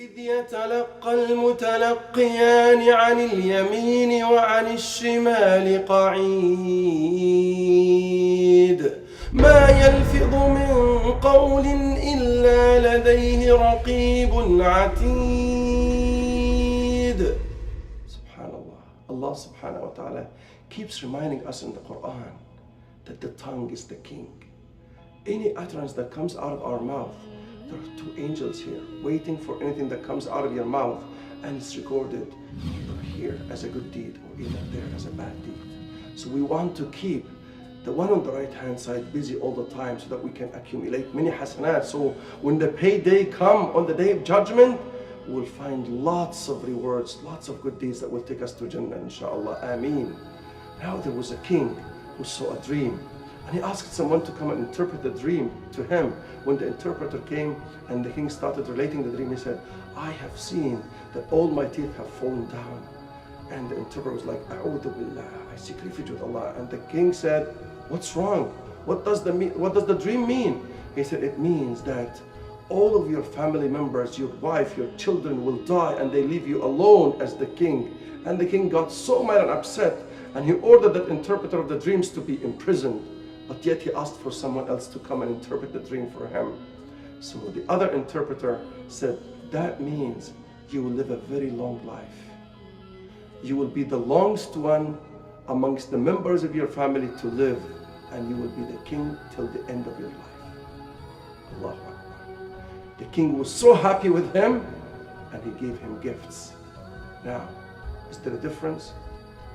إذ يتلقى المتلقيان عن اليمين وعن الشمال قعيد ما يلفظ من قول إلا لديه رقيب عتيد. Subhanallah. Allah subhanahu wa ta'ala keeps reminding us in the Quran that the tongue is the king. Any utterance that comes out of our mouth, there are two angels here waiting for anything that comes out of your mouth, and it's recorded either here as a good deed or either there as a bad deed. So we want to keep the one on the right hand side busy all the time so that we can accumulate many hasanat. So when the payday come on the day of judgment, we'll find lots of rewards, lots of good deeds that will take us to Jannah, inshallah. Ameen. Now there was a king who saw a dream, and he asked someone to come and interpret the dream to him. When the interpreter came and the king started relating the dream, he said, I have seen that all my teeth have fallen down. And the interpreter was like, A'udhu billah, I seek refuge with Allah. And the king said, what's wrong? What does the dream mean? He said, it means that all of your family members, your wife, your children will die and they leave you alone as the king. And the king got so mad and upset, and he ordered that interpreter of the dreams to be imprisoned. But yet he asked for someone else to come and interpret the dream for him. So the other interpreter said, that means you will live a very long life. You will be the longest one amongst the members of your family to live, and you will be the king till the end of your life. Allahu Akbar. The king was so happy with him, and he gave him gifts. Now, is there a difference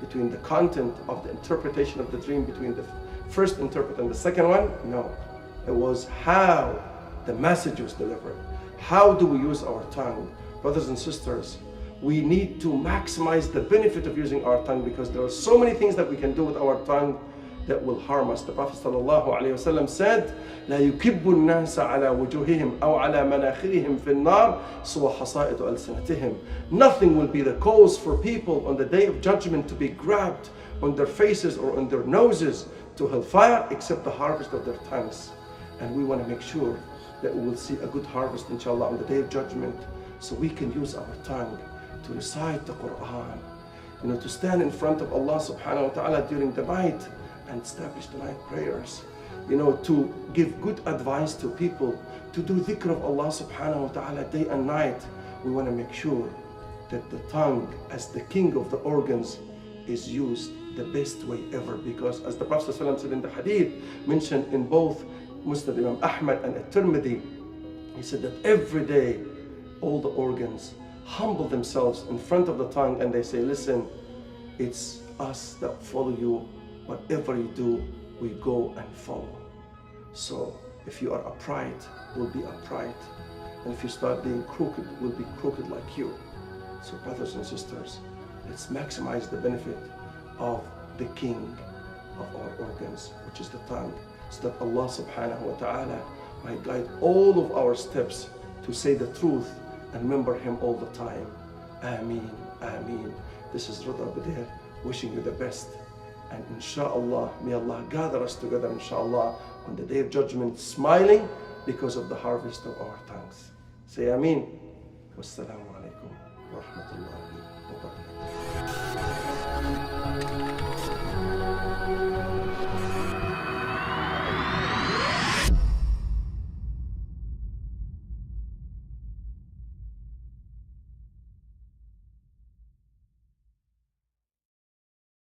between the content of the interpretation of the dream between the first interpreter and the second one? No. It was how the message was delivered. How do we use our tongue? Brothers and sisters, we need to maximize the benefit of using our tongue, because there are so many things that we can do with our tongue that will harm us. The Prophet ﷺ said, لا يكب الناس على وجوههم أو على مناخرهم في النار سوى حصائد ألسنتهم. Nothing will be the cause for people on the day of judgment to be grabbed on their faces or on their noses to hellfire except the harvest of their tongues. And we want to make sure that we will see a good harvest, inshallah, on the day of judgment, so we can use our tongue to recite the Quran, to stand in front of Allah subhanahu wa ta'ala during the night and establish the night prayers, to give good advice to people, to do dhikr of Allah subhanahu wa ta'ala day and night. We want to make sure that the tongue, as the king of the organs, is used the best way ever, because as the Prophet ﷺ said in the hadith mentioned in both Musnad Imam Ahmad and At-Tirmidhi, he said that every day all the organs humble themselves in front of the tongue and they say, listen, it's us that follow you. Whatever you do, we go and follow. So if you are upright, we'll be upright. And if you start being crooked, we'll be crooked like you. So brothers and sisters, let's maximize the benefit of the king of our organs, which is the tongue, so that Allah subhanahu wa ta'ala might guide all of our steps to say the truth and remember Him all the time. Ameen, Ameen. This is Rida Badir wishing you the best. And inshallah, may Allah gather us together, inshallah, on the day of judgment, smiling because of the harvest of our tongues. Say Ameen. Wassalamu alaikum wa rahmatullahi.